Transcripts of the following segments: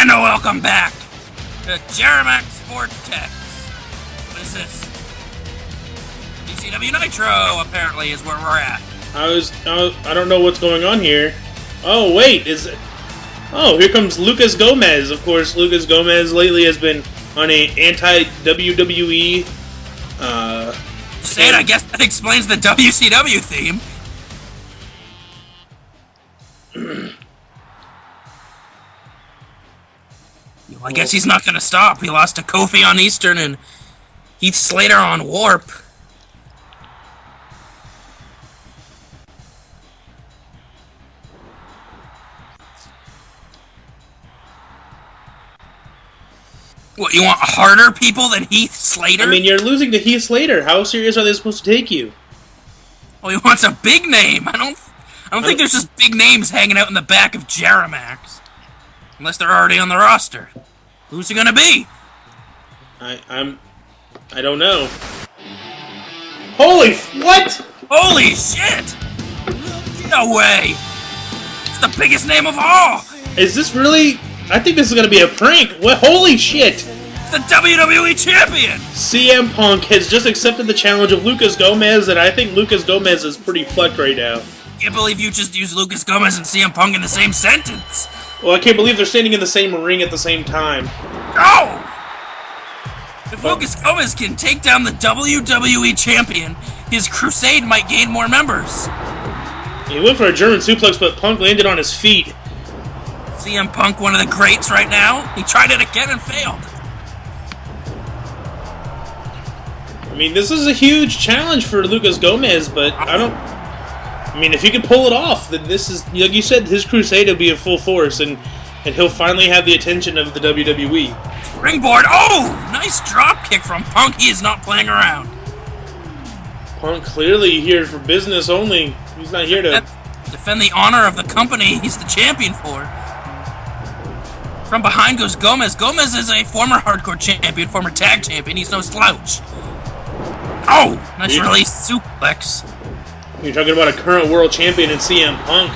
And welcome back to Jeri-MAX VORTEX. What is this? DCW Nitro, apparently, is where we're at. I don't know what's going on here. Oh, wait, is it? Oh, here comes Lucas Gomez. Of course, Lucas Gomez lately has been on a anti-WWE. I guess that explains the WCW theme. Well, I guess he's not going to stop. He lost to Kofi on Eastern and Heath Slater on Warp. What, you want harder people than Heath Slater? I mean, you're losing to Heath Slater. How serious are they supposed to take you? Well, he wants a big name. I don't think there's just big names hanging out in the back of Jeri-MAX. Unless they're already on the roster. Who's it gonna be? I don't know. What? Holy shit! No way! It's the biggest name of all! Is this really? I think this is gonna be a prank. What? Holy shit! It's the WWE Champion! CM Punk has just accepted the challenge of Lucas Gomez, and I think Lucas Gomez is pretty fucked right now. Can't believe you just used Lucas Gomez and CM Punk in the same sentence. Well, I can't believe they're standing in the same ring at the same time. Oh! If Lucas Gomez can take down the WWE Champion, his Crusade might gain more members. He went for a German suplex, but Punk landed on his feet. CM Punk, one of the greats right now. He tried it again and failed. I mean, this is a huge challenge for Lucas Gomez, but I mean, if he can pull it off, then this is, like you said, his Crusade will be in full force, and he'll finally have the attention of the WWE. Springboard! Oh! Nice drop kick from Punk. He is not playing around. Punk clearly here for business only. He's not here to defend the honor of the company he's the champion for. From behind goes Gomez. Gomez is a former hardcore champion, former tag champion. He's no slouch. Oh! Nice release suplex. You're talking about a current world champion in CM Punk.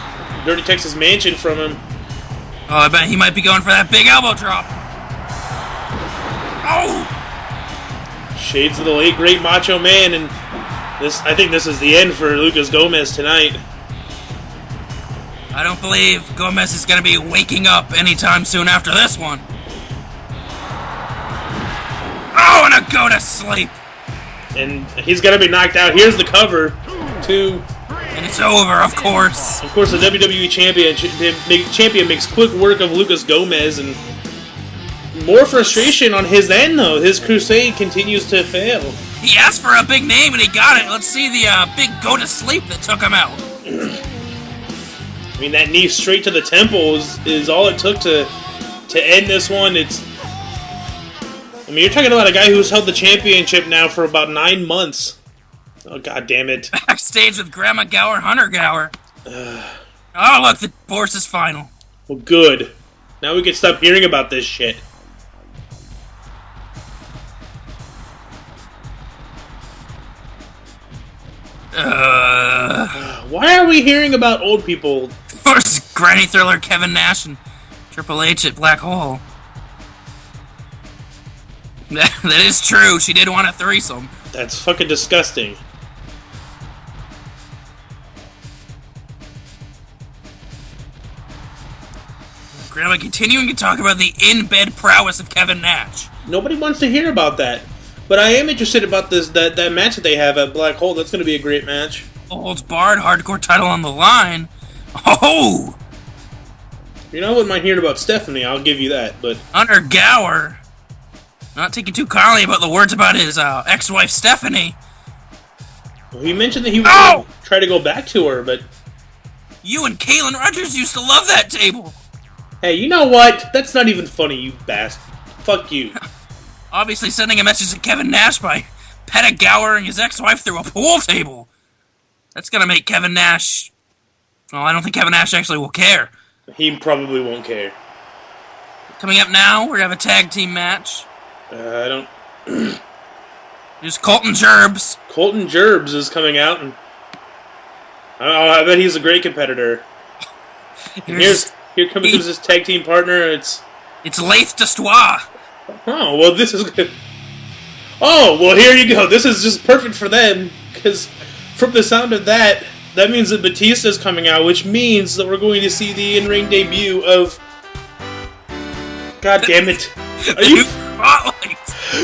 Dirty Texas Mansion from him. Oh, I bet he might be going for that big elbow drop. Oh! Shades of the late great Macho Man, and I think this is the end for Lucas Gomez tonight. I don't believe Gomez is going to be waking up anytime soon after this one. Oh, and a go to sleep. And he's going to be knocked out. Here's the cover. And it's over, of course. Of course, the WWE champion makes quick work of Lucas Gomez, and more frustration on his end, though. His Crusade continues to fail. He asked for a big name, and he got it. Let's see the big go-to-sleep that took him out. I mean, that knee straight to the temple is all it took to end this one. I mean, you're talking about a guy who's held the championship now for about 9 months. Oh, god damn it. Backstage with Grandma Gower, Hunter Gower. Oh, look, the divorce is final. Well, good. Now we can stop hearing about this shit. Why are we hearing about old people? Of course, Granny Thriller, Kevin Nash, and Triple H at Black Hole. That is true. She did want a threesome. That's fucking disgusting. Grandma continuing to talk about the in-bed prowess of Kevin Nash. Nobody wants to hear about that. But I am interested about that match that they have at Black Hole. That's going to be a great match. Holds barred, hardcore title on the line. Oh! You know, I wouldn't mind hearing about Stephanie. I'll give you that. But Hunter Gower, not taking too kindly about the words about his ex-wife Stephanie. Well, he mentioned that he was going to try to go back to her, but you and Kalen Rogers used to love that table. Hey, you know what? That's not even funny, you bastard. Fuck you. Obviously sending a message to Kevin Nash by Peta Gowering his ex-wife through a pool table. That's gonna make Kevin Nash... Well, I don't think Kevin Nash actually will care. He probably won't care. Coming up now, we're gonna have a tag team match. I don't... There's Colton Gerbs. Colton Gerbs is coming out, and I bet he's a great competitor. Here comes his tag team partner. It's It's Leith Destois. Oh, well, this is good. Oh, well, here you go. This is just perfect for them, because from the sound of that, that means that Batista is coming out, which means that we're going to see the in-ring debut of... God damn it. Are you...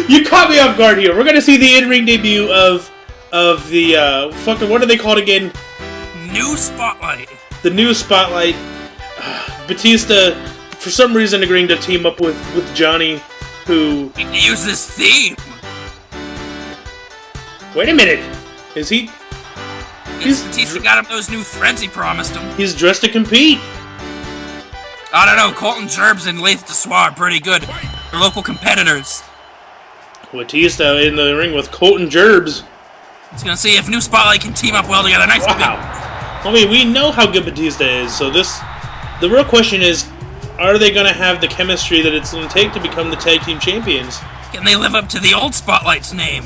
You caught me off guard here. We're going to see the in-ring debut of the, fucking, what are they called again? New Spotlight. The new Spotlight. Batista, for some reason, agreeing to team up with Johnny, who... We can use this theme. Wait a minute. Is he... Batista got him those new threads he promised him. He's dressed to compete. I don't know. Colton Gerbs and Leith Destois are pretty good. They're local competitors. Batista in the ring with Colton Gerbs. He's gonna see if New Spotlight can team up well together. Nice big. I mean, we know how good Batista is, so the real question is, are they gonna have the chemistry that it's gonna take to become the tag team champions? Can they live up to the old Spotlight's name?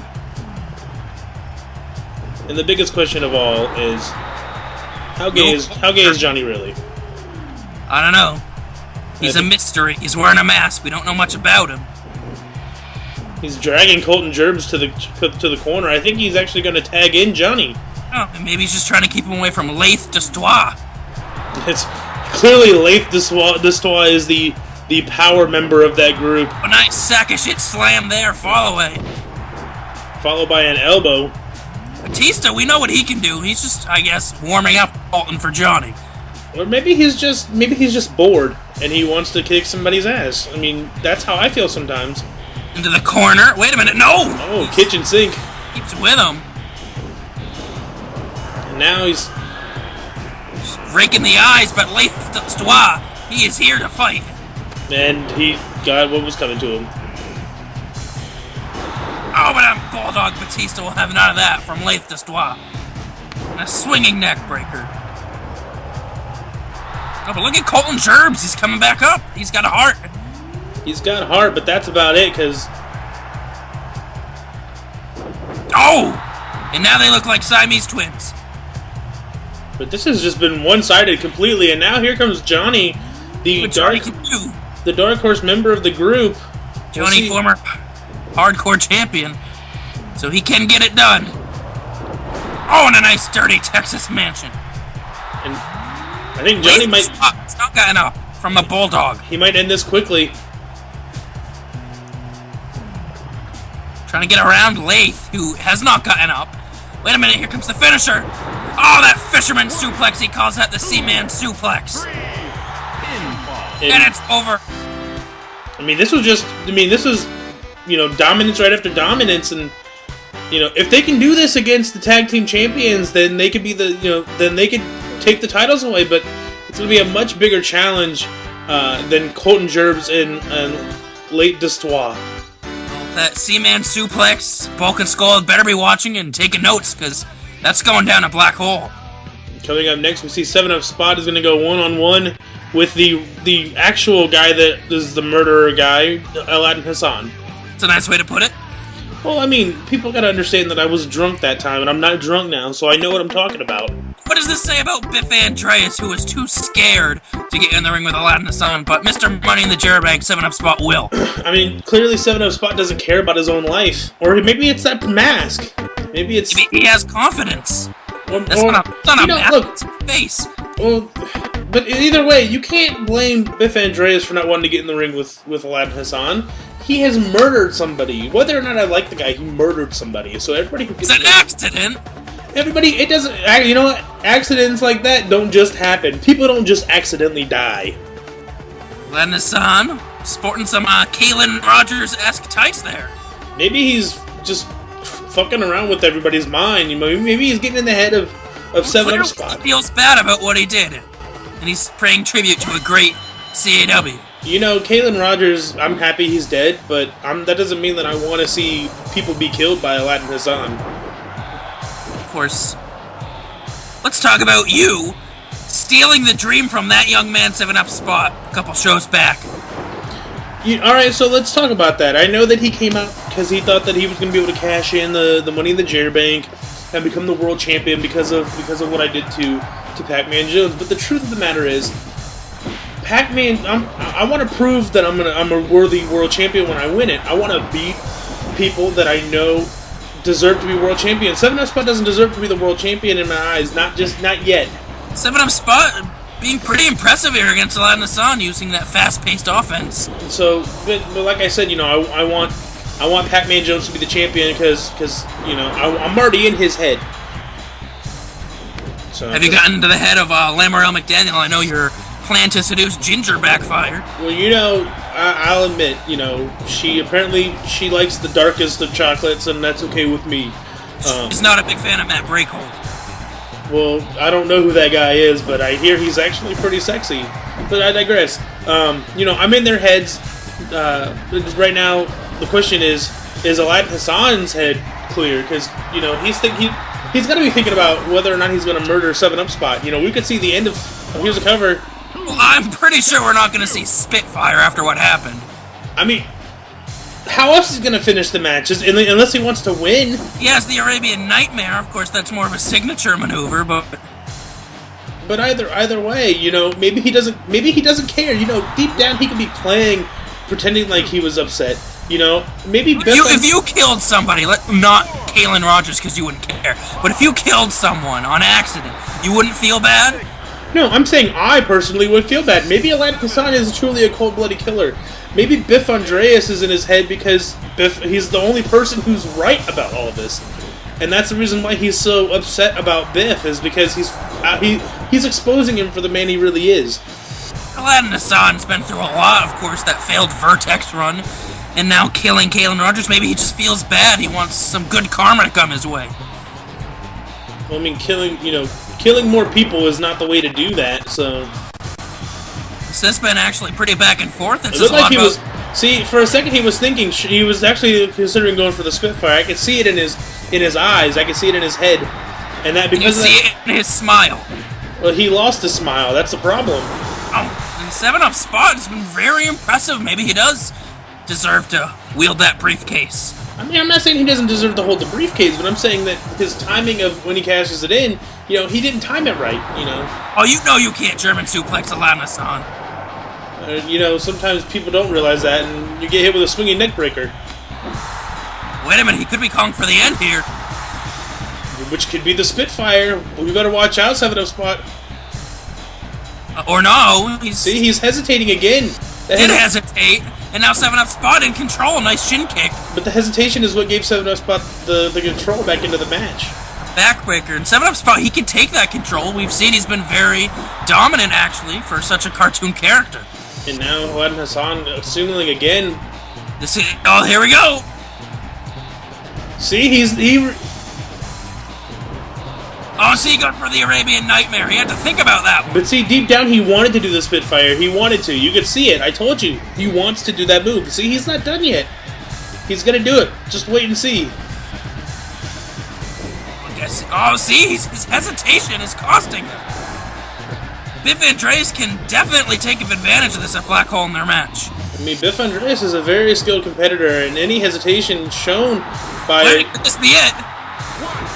And the biggest question of all is, how gay is Johnny really? I don't know. He's a mystery. He's wearing a mask. We don't know much about him. He's dragging Colton Gerbs to the corner. I think he's actually going to tag in Johnny. Oh, and maybe he's just trying to keep him away from Leith Destois. It's clearly Leith Destois is the power member of that group. A nice sack of shit slam there, fall away. Followed by an elbow. Batista, we know what he can do. He's just, I guess, warming up Colton for Johnny. Or maybe he's just bored and he wants to kick somebody's ass. I mean, that's how I feel sometimes. Into the corner. Wait a minute, no! Oh, kitchen sink. Keeps with him. And now he's raking the eyes, but Leith Destois, he is here to fight. And he got what was coming to him. Oh, but a Bulldog Batista will have none of that from Leith Destois. And a swinging neck breaker. Oh, but look at Colton Gerbs. He's coming back up. He's got a heart. He's got heart, but that's about it, because... Oh! And now they look like Siamese twins. But this has just been one-sided completely, and now here comes Johnny, the dark horse member of the group. Johnny, former hardcore champion, so he can get it done. Oh, and a nice dirty Texas mansion. And I think Johnny might... It's not gotten up from a Bulldog. He might end this quickly. Trying to get around Leith, who has not gotten up. Wait a minute, here comes the finisher. Oh, that fisherman suplex, he calls that the Seaman suplex. And it's over. I mean, this was, you know, dominance right after dominance, and, you know, if they can do this against the tag team champions, then they could be then they could take the titles away, but it's going to be a much bigger challenge than Colton Gerbs and Leith Destois. That Seaman suplex, Bulk and Skull better be watching and taking notes, because that's going down a black hole. Coming up next, we see 7-Up Spot is going to go one-on-one with the actual guy that is the murderer guy, Aladdin Hassan. It's a nice way to put it. Well, I mean, people got to understand that I was drunk that time, and I'm not drunk now, so I know what I'm talking about. What does this say about Biff Andreas, who was too scared to get in the ring with Aladdin Hassan, but Mr. Money in the Jeri-Bank 7-Up Spot will? I mean, clearly 7-Up Spot doesn't care about his own life. Or maybe it's that mask. Maybe he has confidence. That's not a mask, look, it's a face. Well, but either way, you can't blame Biff Andreas for not wanting to get in the ring with Aladdin Hassan. He has murdered somebody. Whether or not I like the guy, he murdered somebody. So everybody... It's an accident! Everybody, it doesn't... You know what? Accidents like that don't just happen. People don't just accidentally die. Aladdin Hassan, sporting some Kalen Rogers-esque tights there. Maybe he's just fucking around with everybody's mind. You know, maybe he's getting in the head of 7-Up Spot. He feels bad about what he did. And he's paying tribute to a great CAW. You know, Kalen Rogers, I'm happy he's dead, but that doesn't mean that I want to see people be killed by Aladdin Hassan. Of course. Let's talk about you stealing the dream from that young man 7-Up Spot a couple shows back. Alright, so let's talk about that. I know that he came out because he thought that he was going to be able to cash in the money in the Jeri-Bank and become the world champion because of what I did to Pac-Man Jones. But the truth of the matter is, Pac-Man, I want to prove that I'm a worthy world champion when I win it. I want to beat people that I know deserve to be world champion. 7-Up Spot doesn't deserve to be the world champion in my eyes. Not yet. 7-Up Spot being pretty impressive here against Aladdin Hassan using that fast-paced offense. So, but like I said, I want Pac-Man Jones to be the champion because I'm already in his head. So, have you gotten into the head of Lamarelle McDaniel? I know your plan to seduce Ginger backfired. Well, I'll admit, she likes the darkest of chocolates, and that's okay with me. She's not a big fan of Matt Breakhold. Well, I don't know who that guy is, but I hear he's actually pretty sexy. But I digress. I'm in their heads. Right now, the question is Aladdin Hassan's head clear? Because, he's got to be thinking about whether or not he's going to murder 7-Up Spot. We could see the end of... here's a cover. Well, I'm pretty sure we're not going to see Spitfire after what happened. I mean, how else is he going to finish the match? Unless he wants to win. He has the Arabian Nightmare. Of course, that's more of a signature maneuver, but... But either way, maybe he doesn't care. Deep down he could be playing, pretending like he was upset. Maybe if you killed somebody, not Kalen Rogers because you wouldn't care, but if you killed someone on accident, you wouldn't feel bad? No, I'm saying I personally would feel bad. Maybe Aladdin Hassan is truly a cold-blooded killer. Maybe Biff Andreas is in his head because he's the only person who's right about all of this. And that's the reason why he's so upset about Biff, is because he's exposing him for the man he really is. Aladdin Hassan's been through a lot, of course, that failed VORTEX run, and now killing Kalen Rogers. Maybe he just feels bad. He wants some good karma to come his way. Well, I mean, killing more people is not the way to do that, so... This has been actually pretty back and forth. It looked like he was... See, for a second he was thinking... He was actually considering going for the Spitfire. I could see it in his eyes. I could see it in his head. And that because you see it in his smile. Well, he lost his smile. That's the problem. Oh, and 7-Up Spot has been very impressive. Maybe he does deserve to wield that briefcase. I mean, I'm not saying he doesn't deserve to hold the briefcase, but I'm saying that his timing of when he cashes it in, he didn't time it right, Oh, you can't German suplex Aladdin Hassan. Sometimes people don't realize that, and you get hit with a swinging neck breaker. Wait a minute, he could be calling for the end here. Which could be the Spitfire. We better watch out, 7-Up Spot. Or no, he's hesitating again. Did hesitate, and now 7-Up Spot in control. Nice shin kick. But the hesitation is what gave 7-Up Spot the control back into the match. Backbreaker. And 7-Up Spot, he can take that control. We've seen he's been very dominant, actually, for such a cartoon character. And now Aladdin Hassan signaling again. Here we go. See, he got for the Arabian Nightmare. He had to think about that one. But see, deep down, he wanted to do the Spitfire. He wanted to. You could see it. I told you. He wants to do that move. See, he's not done yet. He's going to do it. Just wait and see. His hesitation is costing him. Biff Andreas can definitely take advantage of this at Black Hole in their match. I mean, Biff Andreas is a very skilled competitor, and any hesitation shown by... Could this be it?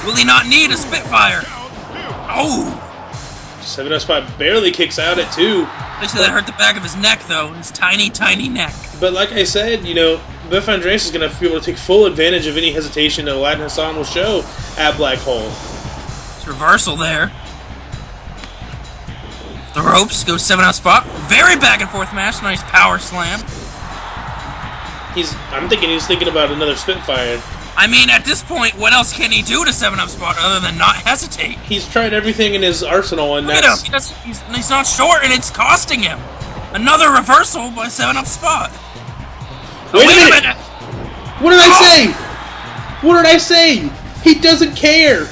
Will he not need a Spitfire? Oh! 7-Up Spot barely kicks out at 2. Actually, that hurt the back of his neck, though. His tiny, tiny neck. But like I said, Biff Andreas is going to be able to take full advantage of any hesitation that Aladdin Hassan will show at Black Hole. It's reversal there. The ropes, goes 7-Up Spot. Very back and forth match. Nice power slam. I'm thinking he's thinking about another Spitfire. I mean, at this point, what else can he do to 7-Up Spot other than not hesitate? He's tried everything in his arsenal, and that's... He's not short, and it's costing him. Another reversal by 7-Up Spot. Wait a minute! What did I say? What did I say? He doesn't care.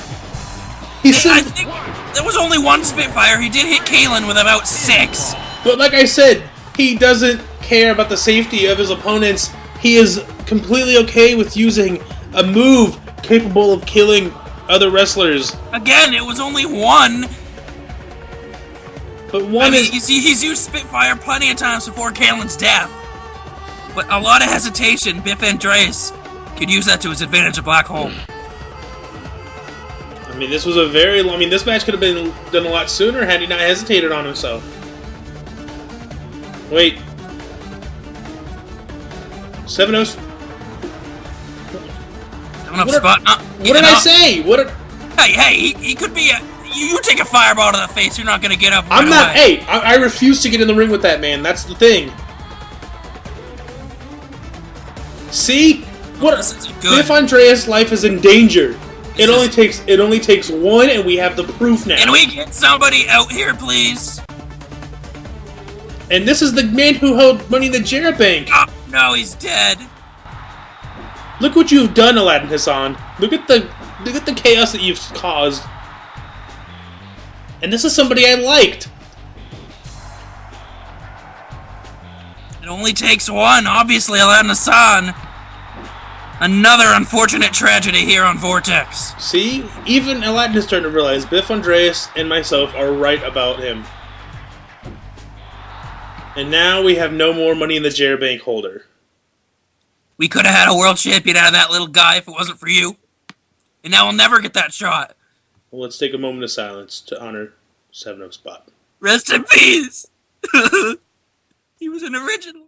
I think there was only one Spitfire. He did hit Kalen with about 6. But like I said, he doesn't care about the safety of his opponents. He is completely okay with using a move capable of killing other wrestlers. Again, it was only one. But he's used Spitfire plenty of times before Kalen's death. But a lot of hesitation. Biff Andreas could use that to his advantage at Black Hole. I mean, this was this match could have been done a lot sooner had he not hesitated on himself. Wait. 7-0. 7-up spot. What did I say? Hey, he could be a... You take a fireball to the face, you're not gonna get up right I'm not... away. Hey, I refuse to get in the ring with that man. That's the thing. See? This isn't good. If Andreas' life is in danger. It only takes one, and we have the proof now. Can we get somebody out here, please? And this is the man who held money in the Jeri-Bank. Oh, no, he's dead. Look what you've done, Aladdin Hassan. Look at the chaos that you've caused. And this is somebody I liked. It only takes one, obviously, Aladdin Hassan. Another unfortunate tragedy here on Vortex. See? Even Aladdin is starting to realize Biff, Andreas, and myself are right about him. And now we have no more money in the Jeri-Bank holder. We could have had a world champion out of that little guy if it wasn't for you. And now we'll never get that shot. Well, let's take a moment of silence to honor 7-0 Spot. Rest in peace! He was an original.